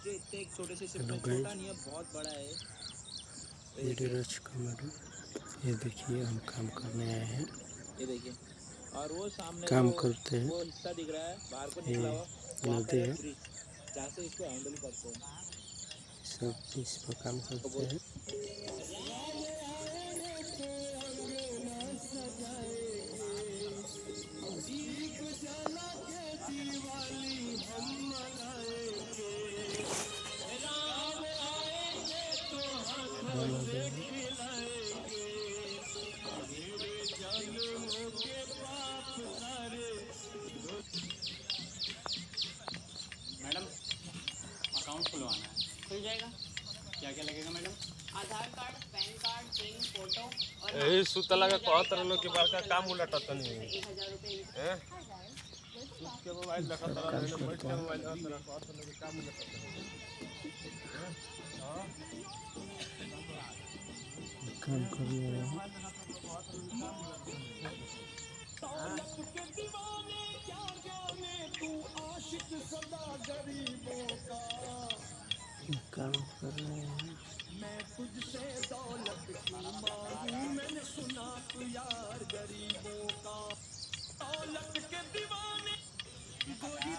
सोचिए इतने एक छोटे से शिप हेलो में, छोटा नहीं है बहुत बड़ा है। मेरे रच कमर, ये देखिए हम काम करने आए हैं, ये देखिए, और वो सामने जो काम करते हैं। वो हिस्सा दिख रहा है बाहर को ये निकला हुआ, वहाँ पर नदी है है, ब्रिज जहाँ से इसको हैंडल करते हैं। सब इस पर काम तो करते बोल हैं। मैडम अकाउंट खुलवाना है, खुल जाएगा। क्या क्या लगेगा madam? Aadhaar card, PAN card, print, photo और ए सुतला के कहतर लोग के बड़का काम उलटत नहीं 1000 रुपये। हैं। सुत के मोबाइल देखत रह ने, बैठ के मोबाइल देखत रह, कहतर लोग के काम उलटत नहीं। हां काम करने आए हैं। काम कर रहे हैं। मैं तुझसे दौलत क्यों मांगू, मैंने सुना तू यार गरीबों का। दौलत के दीवाने गोरी